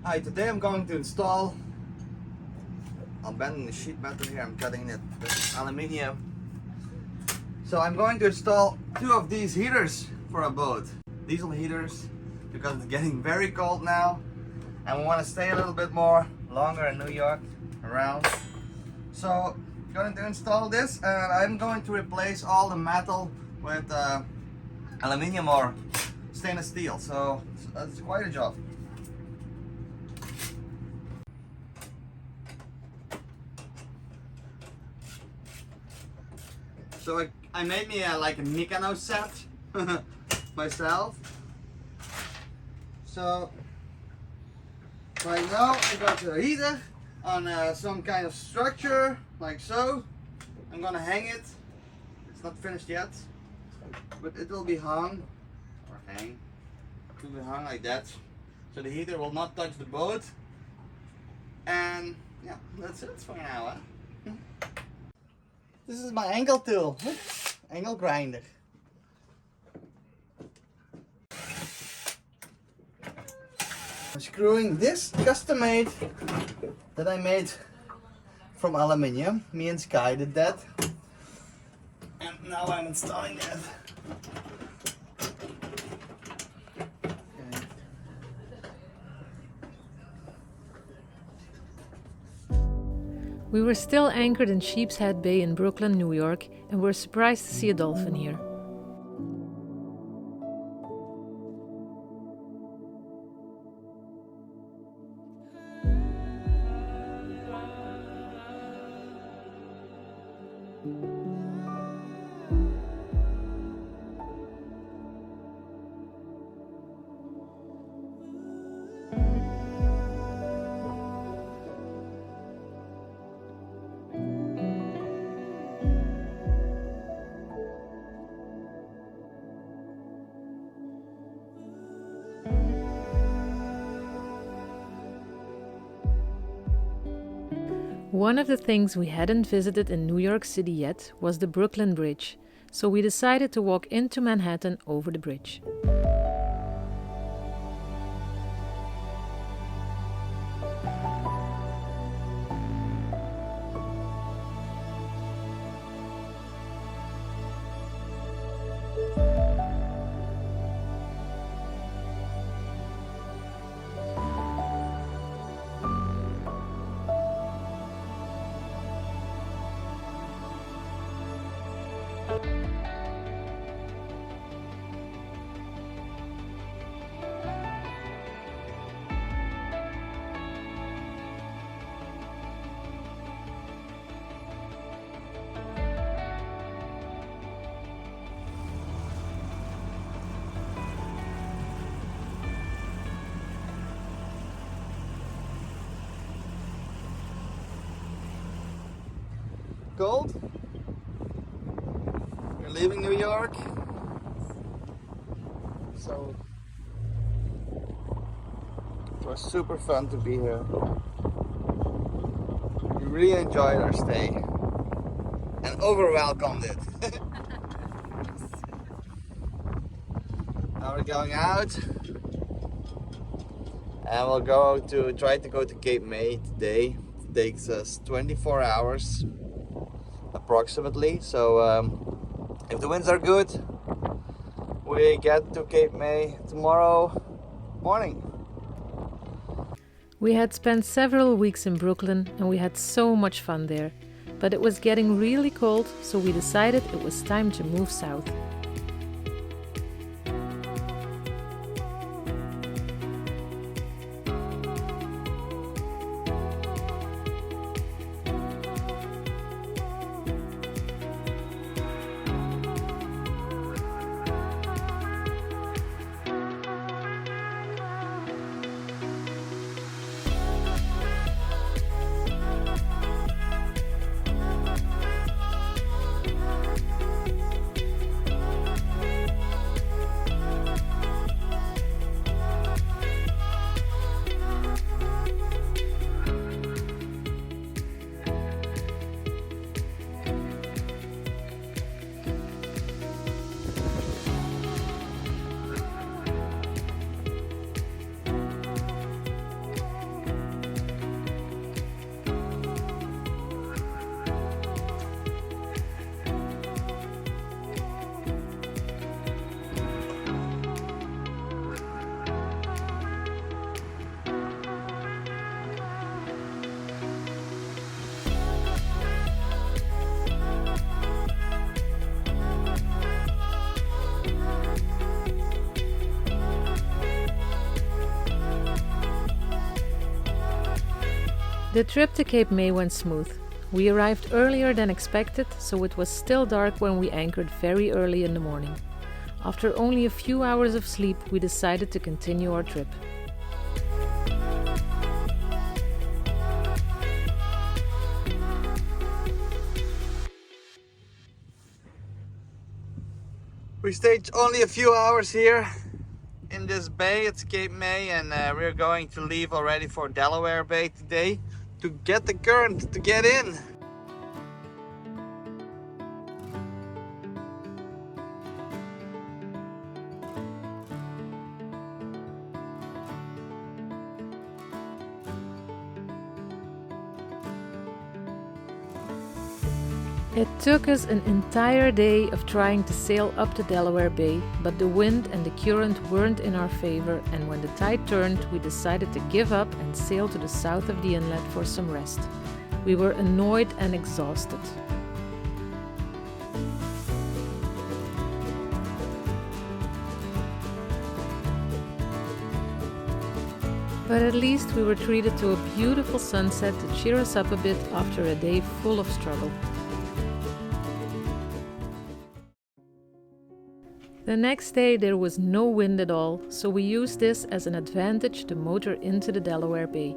Hi, today I'm going to install, I'm bending the sheet metal here, I'm cutting it with aluminium. So I'm going to install two of these heaters for a boat. Diesel heaters, because it's getting very cold now and we want to stay a little bit more longer in New York around. So I'm going to install this and I'm going to replace all the metal with aluminium or stainless steel. So it's quite a job. So I made me like a Meccano set myself. So right now I got the heater on some kind of structure like so. I'm gonna hang it. It's not finished yet, but it will be hung or hang. It will be hung like that. So the heater will not touch the boat. And yeah, that's it for now. Huh? This is my angle tool, angle grinder. I'm screwing this custom made that I made from aluminium. Me and Sky did that. And now I'm installing that. We were still anchored in Sheepshead Bay in Brooklyn, New York, and were surprised to see a dolphin here. One of the things we hadn't visited in New York City yet was the Brooklyn Bridge, so we decided to walk into Manhattan over the bridge. Cold. We're leaving New York. So it was super fun to be here. We really enjoyed our stay and over-welcomed it. Now we're going out and we'll try to go to Cape May today. It takes us 24 hours approximately, so if the winds are good we get to Cape May tomorrow morning. We had spent several weeks in Brooklyn and we had so much fun there, but it was getting really cold, so we decided it was time to move south. The trip to Cape May went smooth. We arrived earlier than expected, so it was still dark when we anchored very early in the morning. After only a few hours of sleep, we decided to continue our trip. We stayed only a few hours here in this bay. It's Cape May, and we're going to leave already for Delaware Bay today to get the current to get in. It took us an entire day of trying to sail up to Delaware Bay, but the wind and the current weren't in our favor, and when the tide turned, we decided to give up and sail to the south of the inlet for some rest. We were annoyed and exhausted. But at least we were treated to a beautiful sunset to cheer us up a bit after a day full of struggle. The next day there was no wind at all, so we used this as an advantage to motor into the Delaware Bay.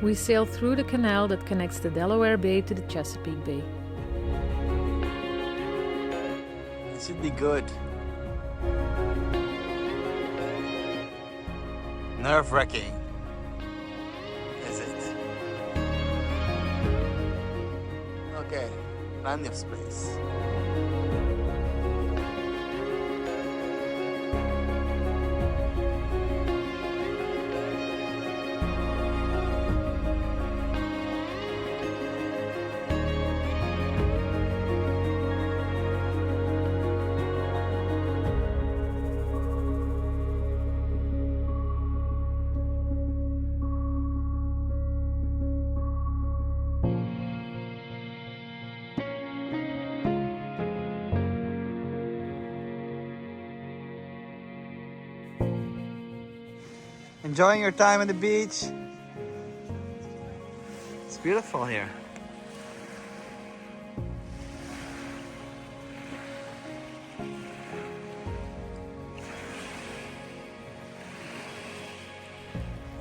We sailed through the canal that connects the Delaware Bay to the Chesapeake Bay. It should be good. Nerve-wracking, is it? Okay, plenty of space. Enjoying your time on the beach? It's beautiful here.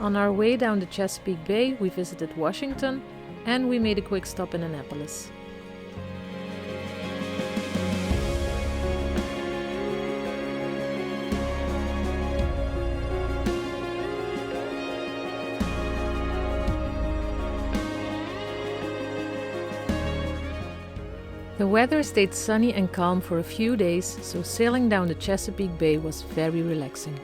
On our way down the Chesapeake Bay, we visited Washington and we made a quick stop in Annapolis. The weather stayed sunny and calm for a few days, so sailing down the Chesapeake Bay was very relaxing.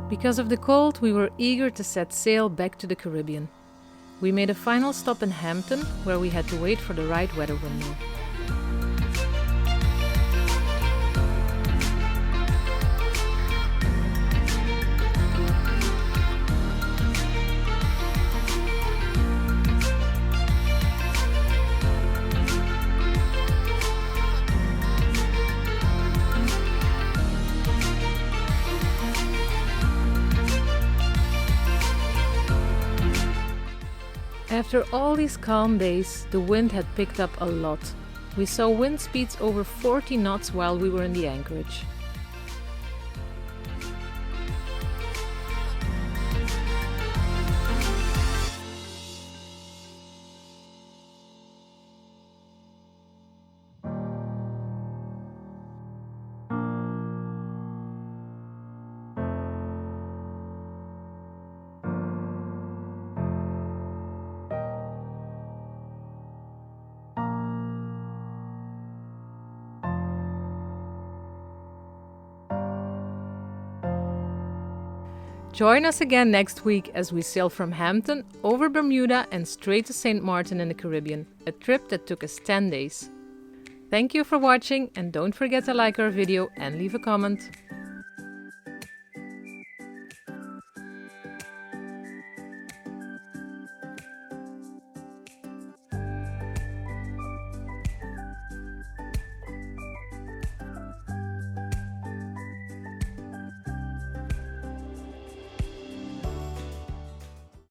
Because of the cold, we were eager to set sail back to the Caribbean. We made a final stop in Hampton, where we had to wait for the right weather window. After all these calm days, the wind had picked up a lot. We saw wind speeds over 40 knots while we were in the anchorage. Join us again next week as we sail from Hampton over Bermuda and straight to St. Martin in the Caribbean, a trip that took us 10 days. Thank you for watching and don't forget to like our video and leave a comment.